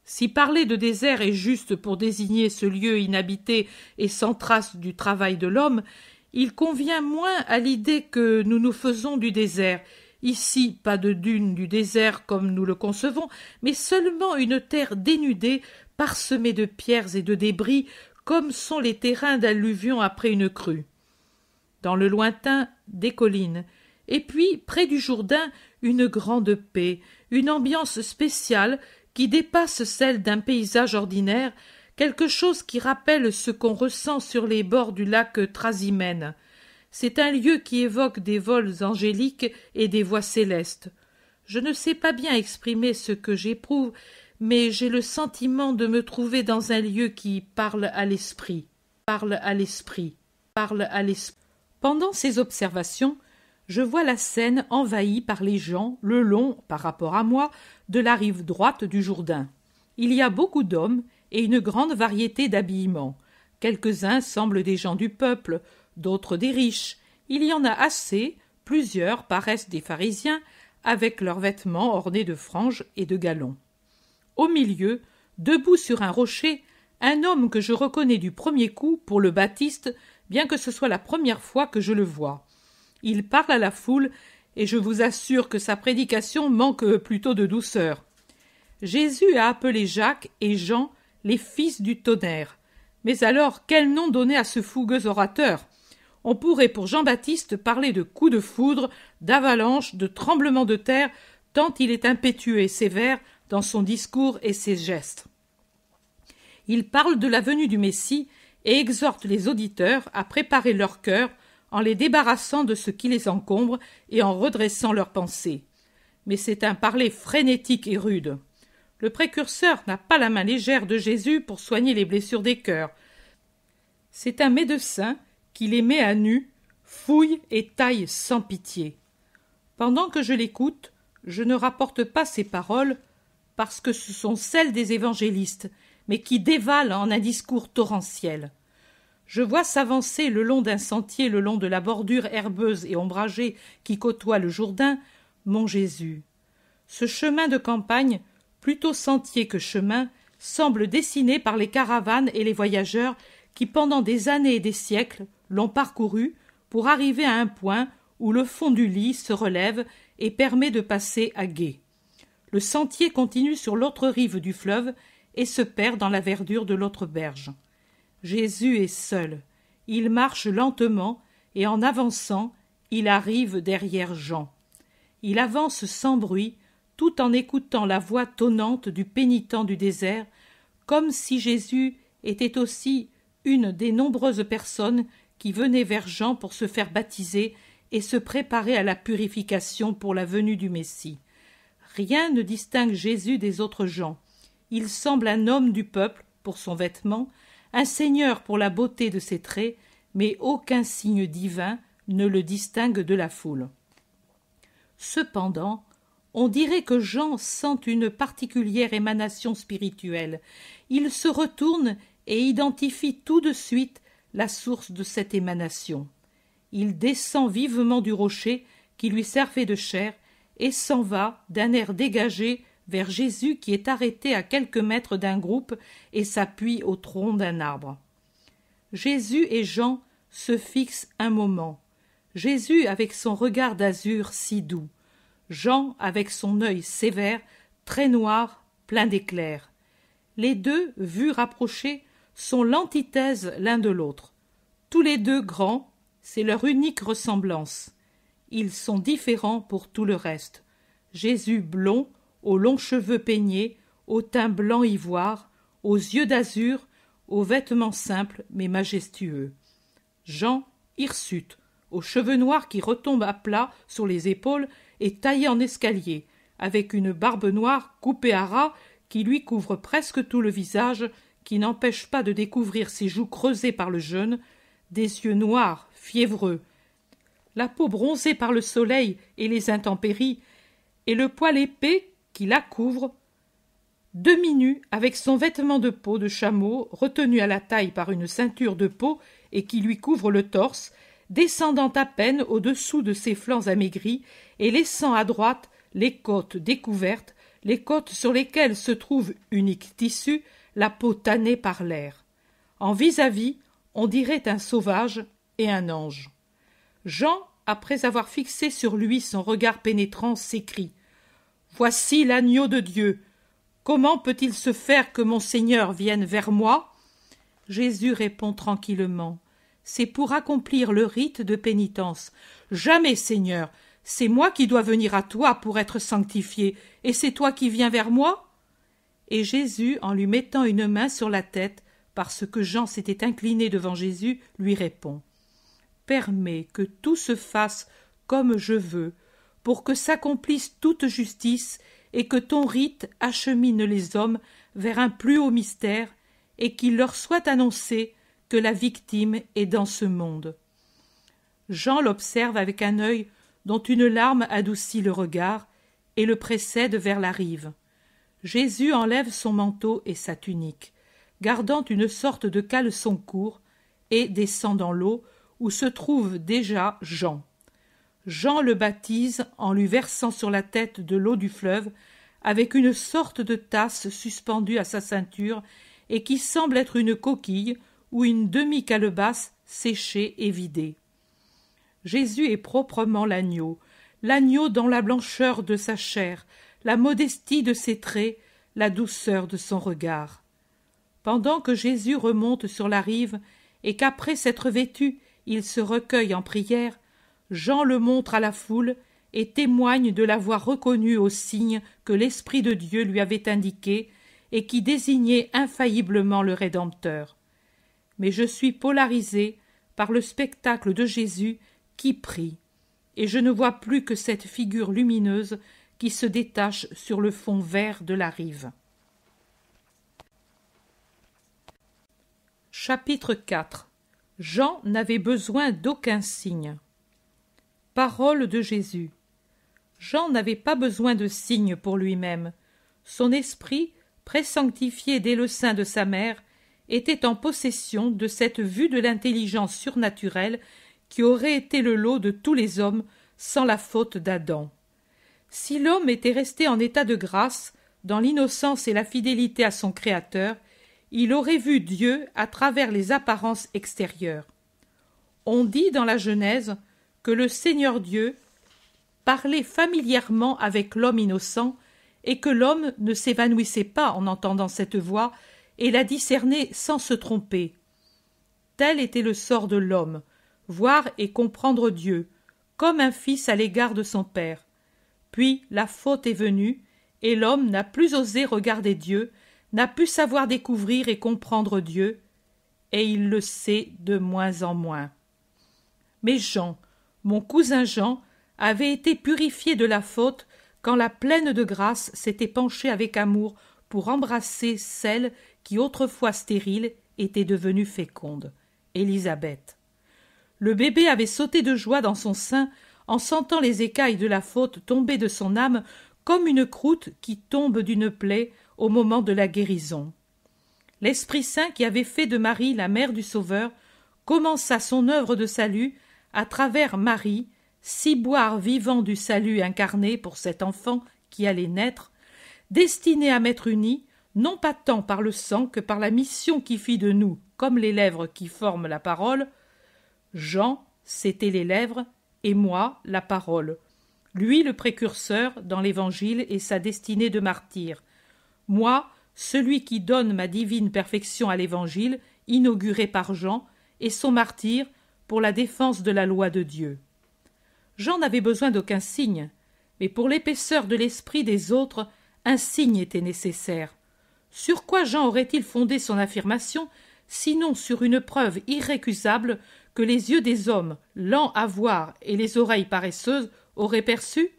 Si parler de désert est juste pour désigner ce lieu inhabité et sans trace du travail de l'homme, il convient moins à l'idée que nous nous faisons du désert. Ici, pas de dunes du désert comme nous le concevons, mais seulement une terre dénudée, parsemée de pierres et de débris, comme sont les terrains d'alluvion après une crue. Dans le lointain, des collines, et puis, près du Jourdain, une grande paix, une ambiance spéciale qui dépasse celle d'un paysage ordinaire, quelque chose qui rappelle ce qu'on ressent sur les bords du lac Trasimène. C'est un lieu qui évoque des vols angéliques et des voix célestes. Je ne sais pas bien exprimer ce que j'éprouve, mais j'ai le sentiment de me trouver dans un lieu qui parle à l'esprit. Pendant ces observations, je vois la Seine envahie par les gens le long, par rapport à moi, de la rive droite du Jourdain. Il y a beaucoup d'hommes et une grande variété d'habillements. Quelques-uns semblent des gens du peuple, d'autres des riches. Il y en a assez, plusieurs paraissent des pharisiens, avec leurs vêtements ornés de franges et de galons. Au milieu, debout sur un rocher, un homme que je reconnais du premier coup pour le Baptiste, bien que ce soit la première fois que je le vois. Il parle à la foule, et je vous assure que sa prédication manque plutôt de douceur. Jésus a appelé Jacques et Jean les fils du tonnerre. Mais alors, quel nom donner à ce fougueux orateur? On pourrait pour Jean-Baptiste parler de coups de foudre, d'avalanche, de tremblement de terre, tant il est impétueux et sévère dans son discours et ses gestes. Il parle de la venue du Messie et exhorte les auditeurs à préparer leur cœur en les débarrassant de ce qui les encombre et en redressant leurs pensées. Mais c'est un parler frénétique et rude. Le précurseur n'a pas la main légère de Jésus pour soigner les blessures des cœurs. C'est un médecin qui les met à nu, fouille et taille sans pitié. Pendant que je l'écoute, je ne rapporte pas ses paroles parce que ce sont celles des évangélistes, mais qui dévalent en un discours torrentiel. Je vois s'avancer le long d'un sentier, le long de la bordure herbeuse et ombragée qui côtoie le Jourdain, mon Jésus. Ce chemin de campagne, plutôt sentier que chemin, semble dessiné par les caravanes et les voyageurs qui, pendant des années et des siècles, l'ont parcouru pour arriver à un point où le fond du lit se relève et permet de passer à gué. Le sentier continue sur l'autre rive du fleuve et se perd dans la verdure de l'autre berge. Jésus est seul. Il marche lentement et en avançant, il arrive derrière Jean. Il avance sans bruit, tout en écoutant la voix tonnante du pénitent du désert, comme si Jésus était aussi une des nombreuses personnes qui venaient vers Jean pour se faire baptiser et se préparer à la purification pour la venue du Messie. Rien ne distingue Jésus des autres gens. Il semble un homme du peuple pour son vêtement, un seigneur pour la beauté de ses traits, mais aucun signe divin ne le distingue de la foule. Cependant, On dirait que Jean sent une particulière émanation spirituelle. Il se retourne et identifie tout de suite la source de cette émanation. Il descend vivement du rocher qui lui servait de chair et s'en va d'un air dégagé vers Jésus qui est arrêté à quelques mètres d'un groupe et s'appuie au tronc d'un arbre. Jésus et Jean se fixent un moment. Jésus avec son regard d'azur si doux, Jean avec son œil sévère, très noir, plein d'éclairs. Les deux, vus rapprochés, sont l'antithèse l'un de l'autre. Tous les deux grands, c'est leur unique ressemblance. Ils sont différents pour tout le reste. Jésus blond, aux longs cheveux peignés, au teint blanc ivoire, aux yeux d'azur, aux vêtements simples mais majestueux. Jean, hirsute, aux cheveux noirs qui retombent à plat sur les épaules et taillé en escalier, avec une barbe noire coupée à ras qui lui couvre presque tout le visage, qui n'empêche pas de découvrir ses joues creusées par le jeûne, des yeux noirs, fiévreux, la peau bronzée par le soleil et les intempéries, et le poil épais qui la couvre, demi-nu, avec son vêtement de peau de chameau retenu à la taille par une ceinture de peau et qui lui couvre le torse, descendant à peine au-dessous de ses flancs amaigris et laissant à droite les côtes découvertes, les côtes sur lesquelles se trouve, unique tissu, la peau tannée par l'air. En vis-à-vis, on dirait un sauvage et un ange. Jean, après avoir fixé sur lui son regard pénétrant, s'écrie « Voici l'agneau de Dieu. Comment peut-il se faire que mon Seigneur vienne vers moi ?» Jésus répond tranquillement « C'est pour accomplir le rite de pénitence. Jamais, Seigneur, c'est moi qui dois venir à toi pour être sanctifié, et c'est toi qui viens vers moi ?» Et Jésus, en lui mettant une main sur la tête, parce que Jean s'était incliné devant Jésus, lui répond « Permets que tout se fasse comme je veux, pour que s'accomplisse toute justice et que ton rite achemine les hommes vers un plus haut mystère et qu'il leur soit annoncé que la victime est dans ce monde. » Jean l'observe avec un œil dont une larme adoucit le regard et le précède vers la rive. Jésus enlève son manteau et sa tunique, gardant une sorte de caleçon court, et descend dans l'eau où se trouve déjà Jean. Jean le baptise en lui versant sur la tête de l'eau du fleuve avec une sorte de tasse suspendue à sa ceinture et qui semble être une coquille ou une demi-calebasse séchée et vidée. Jésus est proprement l'agneau dans la blancheur de sa chair, la modestie de ses traits, la douceur de son regard. Pendant que Jésus remonte sur la rive et qu'après s'être vêtu, il se recueille en prière, Jean le montre à la foule et témoigne de l'avoir reconnu au signe que l'Esprit de Dieu lui avait indiqué et qui désignait infailliblement le Rédempteur. Mais je suis polarisé par le spectacle de Jésus qui prie, et je ne vois plus que cette figure lumineuse qui se détache sur le fond vert de la rive. Chapitre 4. Jean n'avait besoin d'aucun signe. Parole de Jésus. Jean n'avait pas besoin de signe pour lui-même. Son esprit, présanctifié dès le sein de sa mère, était en possession de cette vue de l'intelligence surnaturelle qui aurait été le lot de tous les hommes sans la faute d'Adam. Si l'homme était resté en état de grâce, dans l'innocence et la fidélité à son Créateur, il aurait vu Dieu à travers les apparences extérieures. On dit dans la Genèse que le Seigneur Dieu parlait familièrement avec l'homme innocent et que l'homme ne s'évanouissait pas en entendant cette voix et la discernait sans se tromper. Tel était le sort de l'homme, voir et comprendre Dieu, comme un fils à l'égard de son père. Puis la faute est venue, et l'homme n'a plus osé regarder Dieu, n'a pu savoir découvrir et comprendre Dieu, et il le sait de moins en moins. Mais Jean, mon cousin Jean, avait été purifié de la faute quand la pleine de grâce s'était penchée avec amour pour embrasser celle qui autrefois stérile était devenue féconde, Élisabeth. Le bébé avait sauté de joie dans son sein en sentant les écailles de la faute tomber de son âme comme une croûte qui tombe d'une plaie au moment de la guérison. L'Esprit Saint qui avait fait de Marie la mère du Sauveur commença son œuvre de salut à travers Marie, ciboire vivant du salut incarné pour cet enfant qui allait naître, destiné à m'être uni, non pas tant par le sang que par la mission qui fit de nous comme les lèvres qui forment la parole. Jean, c'était les lèvres, et moi, la parole. Lui, le précurseur dans l'Évangile et sa destinée de martyr. Moi, celui qui donne ma divine perfection à l'Évangile, inauguré par Jean, et son martyr pour la défense de la loi de Dieu. Jean n'avait besoin d'aucun signe, mais pour l'épaisseur de l'esprit des autres, un signe était nécessaire. Sur quoi Jean aurait-il fondé son affirmation, sinon sur une preuve irrécusable que les yeux des hommes, lents à voir et les oreilles paresseuses, auraient perçue?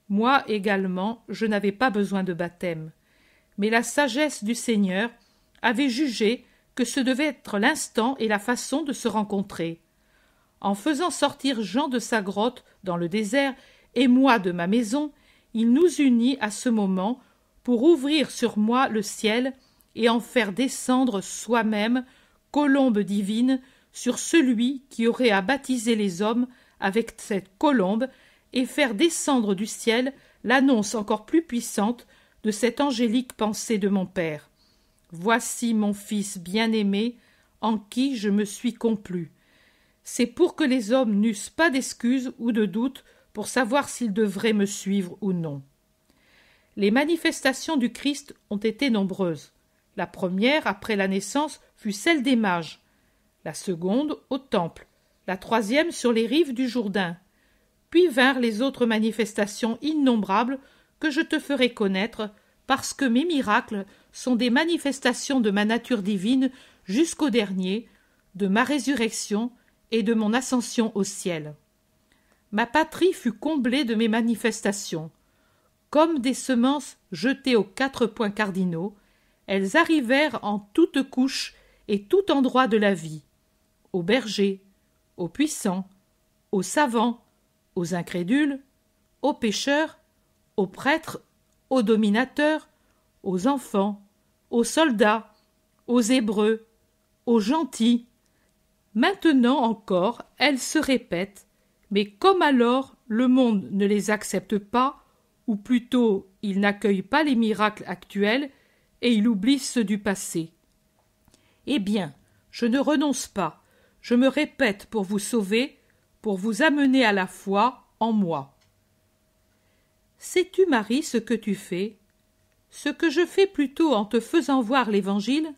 Moi également, je n'avais pas besoin de baptême, mais la sagesse du Seigneur avait jugé que ce devait être l'instant et la façon de se rencontrer. En faisant sortir Jean de sa grotte dans le désert et moi de ma maison, il nous unit à ce moment pour ouvrir sur moi le ciel et en faire descendre soi-même, colombe divine, sur celui qui aurait à baptiser les hommes avec cette colombe et faire descendre du ciel l'annonce encore plus puissante de cette angélique pensée de mon Père. Voici mon Fils bien-aimé, en qui je me suis complu. C'est pour que les hommes n'eussent pas d'excuses ou de doutes pour savoir s'ils devraient me suivre ou non. Les manifestations du Christ ont été nombreuses. La première, après la naissance, fut celle des mages. La seconde, au temple. La troisième, sur les rives du Jourdain. Puis vinrent les autres manifestations innombrables que je te ferai connaître, parce que mes miracles sont des manifestations de ma nature divine jusqu'au dernier, de ma résurrection et de mon ascension au ciel. Ma patrie fut comblée de mes manifestations. Comme des semences jetées aux 4 points cardinaux, elles arrivèrent en toutes couches et tout endroit de la vie, aux bergers, aux puissants, aux savants, aux incrédules, aux pécheurs, aux prêtres, aux dominateurs, aux enfants, aux soldats, aux Hébreux, aux gentils. Maintenant encore, elles se répètent, mais comme alors le monde ne les accepte pas, ou plutôt il n'accueille pas les miracles actuels, et il oublie ceux du passé. Eh bien, je ne renonce pas, je me répète pour vous sauver, pour vous amener à la foi en moi. Sais-tu, Marie, ce que tu fais? Ce que je fais plutôt en te faisant voir l'Évangile,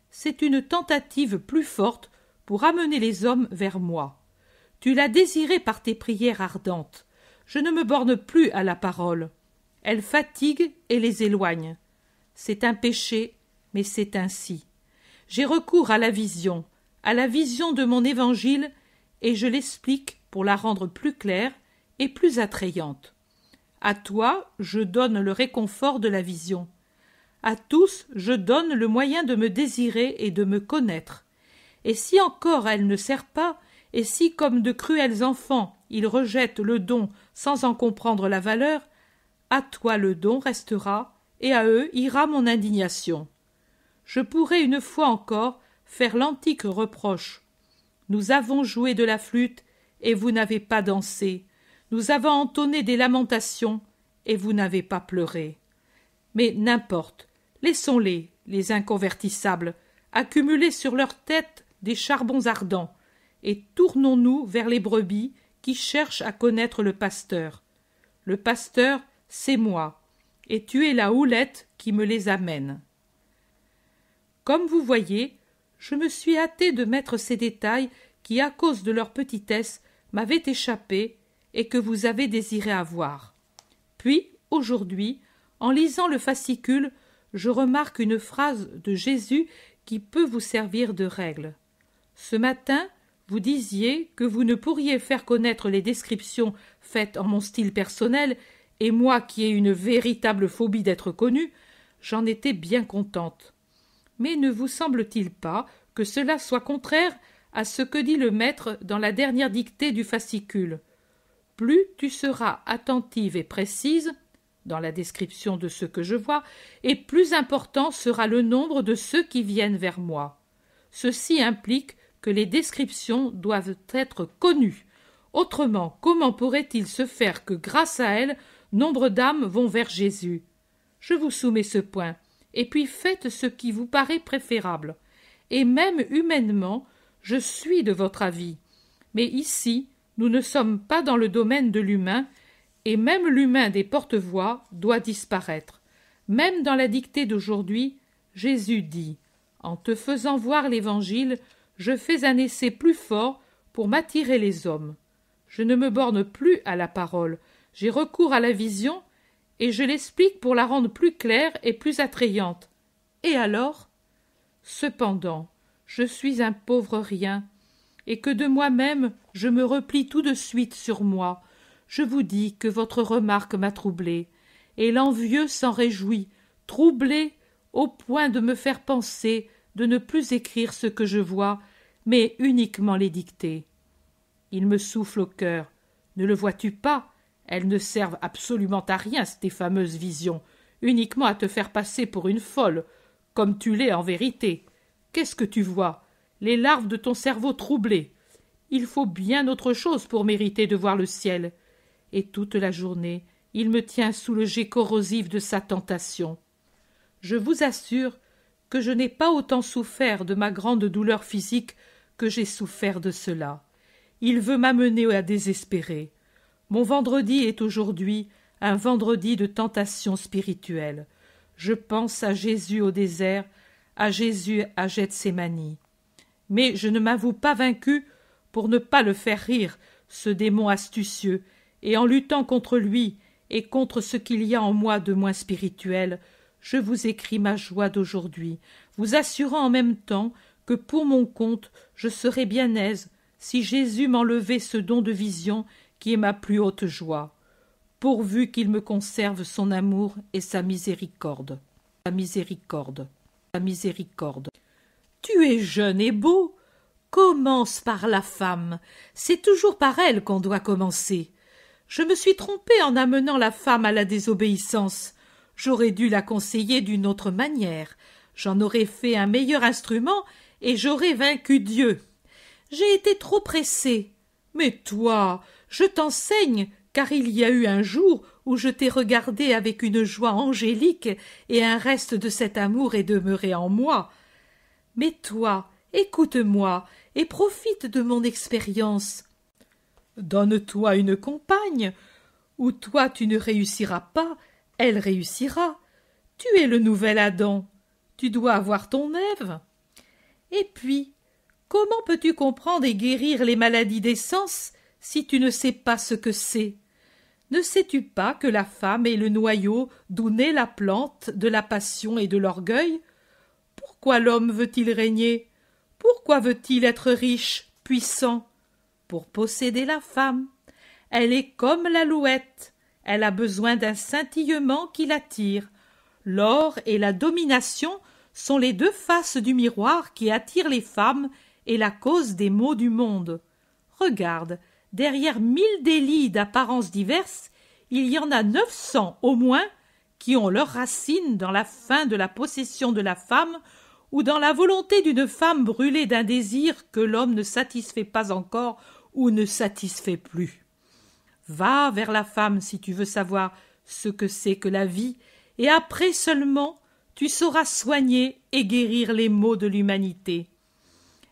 c'est une tentative plus forte pour amener les hommes vers moi. Tu l'as désiré par tes prières ardentes. Je ne me borne plus à la parole. Elle fatigue et les éloigne. C'est un péché, mais c'est ainsi. J'ai recours à la vision de mon Évangile, et je l'explique pour la rendre plus claire et plus attrayante. À toi, je donne le réconfort de la vision. À tous, je donne le moyen de me désirer et de me connaître. Et si encore elle ne sert pas, et si, comme de cruels enfants, ils rejettent le don sans en comprendre la valeur, à toi le don restera, et à eux ira mon indignation. Je pourrais une fois encore faire l'antique reproche. Nous avons joué de la flûte, et vous n'avez pas dansé. Nous avons entonné des lamentations, et vous n'avez pas pleuré. Mais n'importe, laissons-les, les inconvertissables, accumuler sur leur tête des charbons ardents, et tournons-nous vers les brebis qui cherchent à connaître le pasteur. Le pasteur, c'est moi, et tu es la houlette qui me les amène. Comme vous voyez, je me suis hâté de mettre ces détails qui, à cause de leur petitesse, m'avaient échappé et que vous avez désiré avoir. Puis, aujourd'hui, en lisant le fascicule, je remarque une phrase de Jésus qui peut vous servir de règle. Ce matin, vous disiez que vous ne pourriez faire connaître les descriptions faites en mon style personnel, et moi qui ai une véritable phobie d'être connue, j'en étais bien contente. Mais ne vous semble-t-il pas que cela soit contraire à ce que dit le maître dans la dernière dictée du fascicule? Plus tu seras attentive et précise, dans la description de ce que je vois, et plus important sera le nombre de ceux qui viennent vers moi. Ceci implique que les descriptions doivent être connues. Autrement, comment pourrait-il se faire que, grâce à elles, nombre d'âmes vont vers Jésus? Je vous soumets ce point, et puis faites ce qui vous paraît préférable. Et même humainement, je suis de votre avis. Mais ici, nous ne sommes pas dans le domaine de l'humain, et même l'humain des porte-voix doit disparaître. Même dans la dictée d'aujourd'hui, Jésus dit « En te faisant voir l'Évangile, je fais un essai plus fort pour m'attirer les hommes. Je ne me borne plus à la parole, j'ai recours à la vision, et je l'explique pour la rendre plus claire et plus attrayante. Et alors? Cependant, je suis un pauvre rien, et que de moi-même je me replie tout de suite sur moi. Je vous dis que votre remarque m'a troublé, et l'envieux s'en réjouit, troublé au point de me faire penser de ne plus écrire ce que je vois, mais uniquement les dicter. Il me souffle au cœur. Ne le vois-tu pas? Elles ne servent absolument à rien, tes fameuses visions, uniquement à te faire passer pour une folle, comme tu l'es en vérité. Qu'est-ce que tu vois? Les larves de ton cerveau troublé. Il faut bien autre chose pour mériter de voir le ciel. Et toute la journée, il me tient sous le jet corrosif de sa tentation. Je vous assure que je n'ai pas autant souffert de ma grande douleur physique que j'ai souffert de cela. Il veut m'amener à désespérer. Mon vendredi est aujourd'hui un vendredi de tentation spirituelle. Je pense à Jésus au désert, à Jésus à Gethsémani. Mais je ne m'avoue pas vaincu pour ne pas le faire rire, ce démon astucieux, et en luttant contre lui et contre ce qu'il y a en moi de moins spirituel, je vous écris ma joie d'aujourd'hui, vous assurant en même temps que pour mon compte je serais bien aise si Jésus m'enlevait ce don de vision qui est ma plus haute joie, pourvu qu'il me conserve son amour et sa miséricorde. Sa miséricorde. Sa miséricorde. Tu es jeune et beau. Commence par la femme. C'est toujours par elle qu'on doit commencer. Je me suis trompée en amenant la femme à la désobéissance. J'aurais dû la conseiller d'une autre manière. J'en aurais fait un meilleur instrument et j'aurais vaincu Dieu. J'ai été trop pressée. Mais toi, je t'enseigne, car il y a eu un jour où je t'ai regardé avec une joie angélique et un reste de cet amour est demeuré en moi. Mais toi, écoute-moi et profite de mon expérience. Donne-toi une compagne, ou toi tu ne réussiras pas, elle réussira. Tu es le nouvel Adam, tu dois avoir ton Ève. Et puis, comment peux-tu comprendre et guérir les maladies des sens si tu ne sais pas ce que c'est? Ne sais-tu pas que la femme est le noyau d'où naît la plante de la passion et de l'orgueil? Pourquoi l'homme veut-il régner? Pourquoi veut-il être riche, puissant? Pour posséder la femme. Elle est comme l'alouette. Elle a besoin d'un scintillement qui l'attire. L'or et la domination sont les deux faces du miroir qui attirent les femmes et la cause des maux du monde. Regarde, derrière 1000 délits d'apparence diverses, il y en a 900 au moins qui ont leurs racines dans la fin de la possession de la femme ou dans la volonté d'une femme brûlée d'un désir que l'homme ne satisfait pas encore ou ne satisfait plus. Va vers la femme si tu veux savoir ce que c'est que la vie, et après seulement tu sauras soigner et guérir les maux de l'humanité.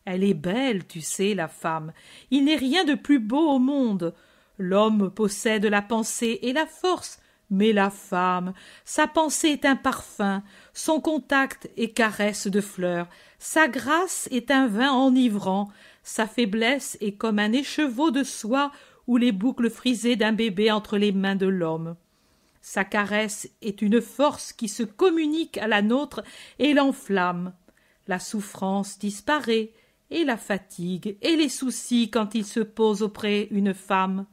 Elle est belle, tu sais, la femme. Il n'est rien de plus beau au monde. L'homme possède la pensée et la force, mais la femme, sa pensée est un parfum, son contact est caresse de fleurs, sa grâce est un vin enivrant, sa faiblesse est comme un écheveau de soie ou les boucles frisées d'un bébé entre les mains de l'homme. Sa caresse est une force qui se communique à la nôtre et l'enflamme. La souffrance disparaît, et la fatigue et les soucis quand il se pose auprès une femme.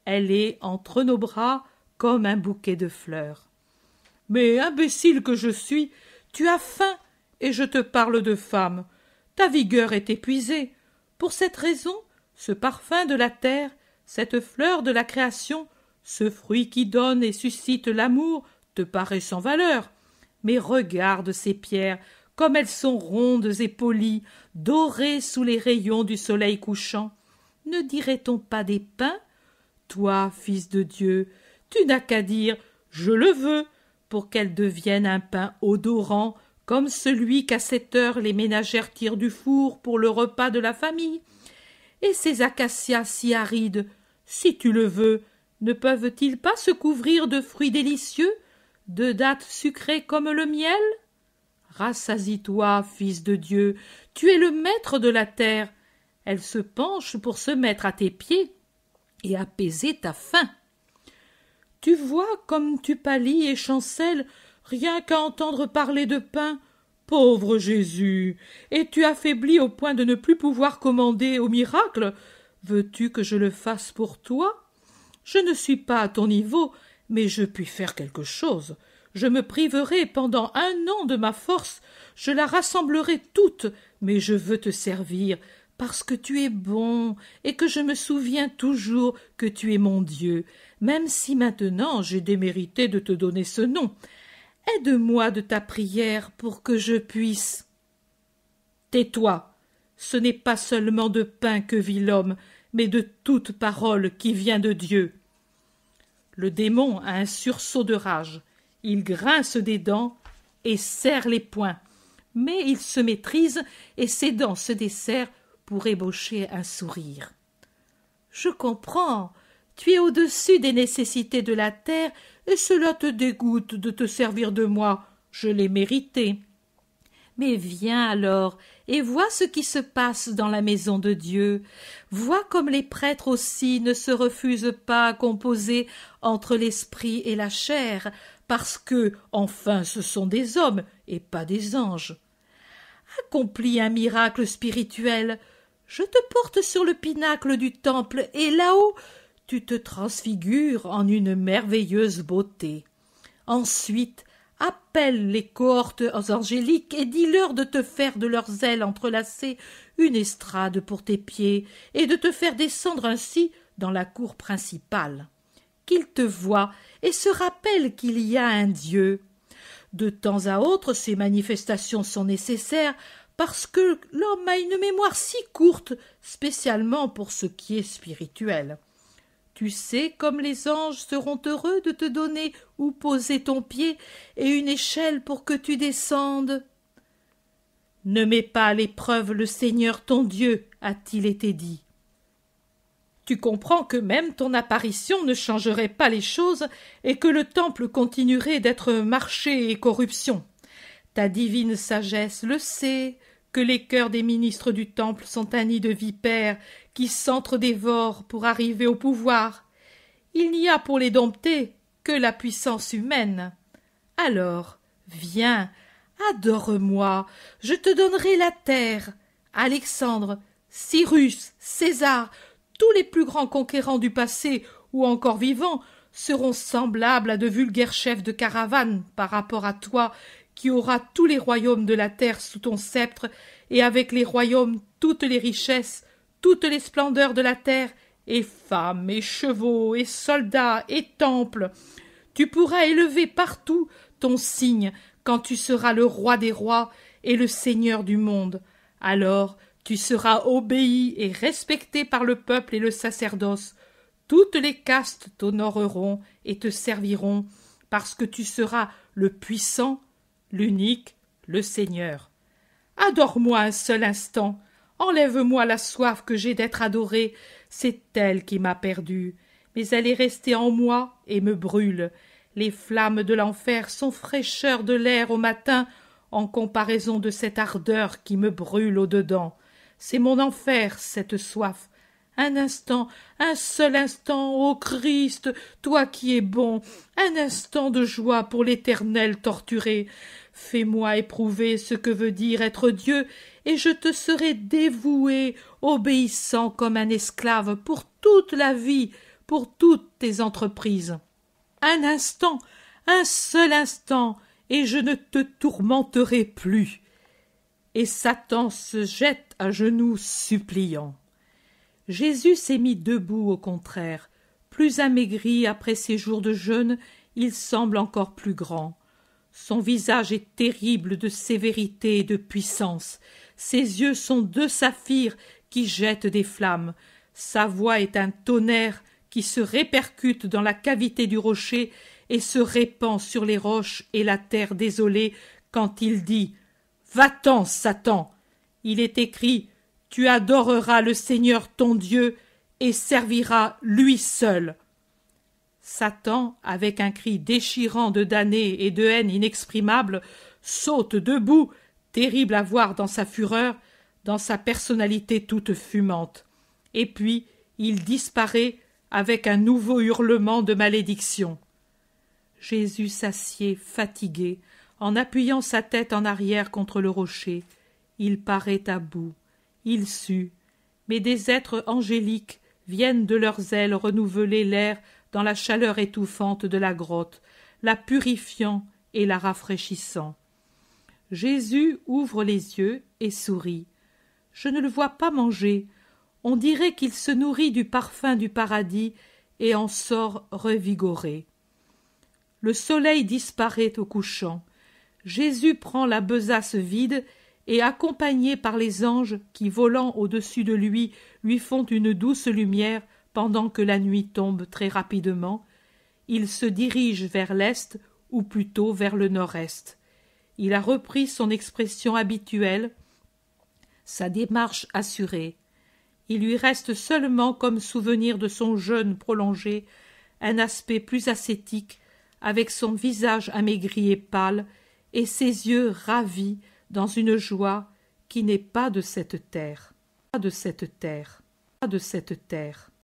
Elle est entre nos bras comme un bouquet de fleurs. Mais, imbécile que je suis, tu as faim, et je te parle de femme. Ta vigueur est épuisée. Pour cette raison, ce parfum de la terre, cette fleur de la création, Ce fruit qui donne et suscite l'amour te paraît sans valeur. Mais regarde ces pierres, comme elles sont rondes et polies, dorées sous les rayons du soleil couchant. Ne dirait-on pas des pins? Toi, fils de Dieu, tu n'as qu'à dire « Je le veux » pour qu'elle devienne un pain odorant, comme celui qu'à cette heure les ménagères tirent du four pour le repas de la famille. Et ces acacias si arides, si tu le veux, ne peuvent-ils pas se couvrir de fruits délicieux, de dattes sucrées comme le miel? Rassasie-toi, fils de Dieu, tu es le maître de la terre. Elle se penche pour se mettre à tes pieds et apaiser ta faim. Tu vois comme tu pâlis et chancelles, rien qu'à entendre parler de pain. Pauvre Jésus, es-tu affaibli au point de ne plus pouvoir commander au miracle? Veux-tu que je le fasse pour toi? Je ne suis pas à ton niveau, mais je puis faire quelque chose. Je me priverai pendant 1 an de ma force, je la rassemblerai toute, mais je veux te servir, parce que tu es bon, et que je me souviens toujours que tu es mon Dieu, même si maintenant j'ai démérité de te donner ce nom. Aide-moi de ta prière pour que je puisse. Tais-toi, ce n'est pas seulement de pain que vit l'homme, mais de toute parole qui vient de Dieu. Le démon a un sursaut de rage. Il grince des dents et serre les poings, mais il se maîtrise et ses dents se desserrent pour ébaucher un sourire. Je comprends, tu es au-dessus des nécessités de la terre et cela te dégoûte de te servir de moi, je l'ai mérité. Mais viens alors et vois ce qui se passe dans la maison de Dieu. Vois comme les prêtres aussi ne se refusent pas à composer entre l'esprit et la chair, parce que, enfin, ce sont des hommes et pas des anges. Accomplis un miracle spirituel. Je te porte sur le pinacle du temple et là-haut, tu te transfigures en une merveilleuse beauté. Ensuite, appelle les cohortes angéliques et dis-leur de te faire de leurs ailes entrelacées une estrade pour tes pieds et de te faire descendre ainsi dans la cour principale. Qu'ils te voient et se rappellent qu'il y a un Dieu. De temps à autre, ces manifestations sont nécessaires parce que l'homme a une mémoire si courte, spécialement pour ce qui est spirituel. Tu sais comme les anges seront heureux de te donner où poser ton pied et une échelle pour que tu descendes. Ne mets pas à l'épreuve le Seigneur ton Dieu, a-t-il été dit. Tu comprends que même ton apparition ne changerait pas les choses et que le temple continuerait d'être marché et corruption. Ta divine sagesse le sait, que les cœurs des ministres du temple sont un nid de vipères qui s'entre-dévorent pour arriver au pouvoir. Il n'y a pour les dompter que la puissance humaine. Alors, viens, adore-moi, je te donnerai la terre. Alexandre, Cyrus, César, tous les plus grands conquérants du passé ou encore vivants seront semblables à de vulgaires chefs de caravane par rapport à toi qui auras tous les royaumes de la terre sous ton sceptre et avec les royaumes toutes les richesses, toutes les splendeurs de la terre, et femmes, et chevaux, et soldats, et temples. Tu pourras élever partout ton signe quand tu seras le roi des rois et le seigneur du monde. Alors tu seras obéi et respecté par le peuple et le sacerdoce. Toutes les castes t'honoreront et te serviront, parce que tu seras le puissant, l'unique, le Seigneur. Adore-moi un seul instant, enlève-moi la soif que j'ai d'être adoré, c'est elle qui m'a perdu, mais elle est restée en moi et me brûle. Les flammes de l'enfer sont fraîcheur de l'air au matin en comparaison de cette ardeur qui me brûle au-dedans. C'est mon enfer, cette soif. Un instant, un seul instant, ô Christ, toi qui es bon, un instant de joie pour l'Éternel torturé. Fais-moi éprouver ce que veut dire être Dieu, et je te serai dévoué, obéissant comme un esclave pour toute la vie, pour toutes tes entreprises. Un instant, un seul instant, et je ne te tourmenterai plus. Et Satan se jette à genoux suppliant. Jésus s'est mis debout au contraire, Plus amaigri après ses jours de jeûne, il semble encore plus grand. Son visage est terrible de sévérité et de puissance. Ses yeux sont deux saphirs qui jettent des flammes. Sa voix est un tonnerre qui se répercute dans la cavité du rocher et se répand sur les roches et la terre désolée quand il dit « Va-t'en, Satan !» Il est écrit « Tu adoreras le Seigneur ton Dieu et serviras lui seul. » Satan, avec un cri déchirant de damnée et de haine inexprimable, saute debout, terrible à voir dans sa fureur, dans sa personnalité toute fumante. Et puis il disparaît avec un nouveau hurlement de malédiction. Jésus s'assied, fatigué, en appuyant sa tête en arrière contre le rocher. Il paraît à bout, il sue, mais des êtres angéliques viennent de leurs ailes renouveler l'air dans la chaleur étouffante de la grotte, la purifiant et la rafraîchissant. Jésus ouvre les yeux et sourit. Je ne le vois pas manger. On dirait qu'il se nourrit du parfum du paradis et en sort revigoré. Le soleil disparaît au couchant. Jésus prend la besace vide et, accompagné par les anges qui, volant au-dessus de lui font une douce lumière pendant que la nuit tombe très rapidement, il se dirige vers l'est ou plutôt vers le nord-est. Il a repris son expression habituelle, sa démarche assurée. Il lui reste seulement, comme souvenir de son jeûne prolongé, un aspect plus ascétique, avec son visage amaigri et pâle, et ses yeux ravis dans une joie qui n'est pas de cette terre, pas de cette terre, pas de cette terre.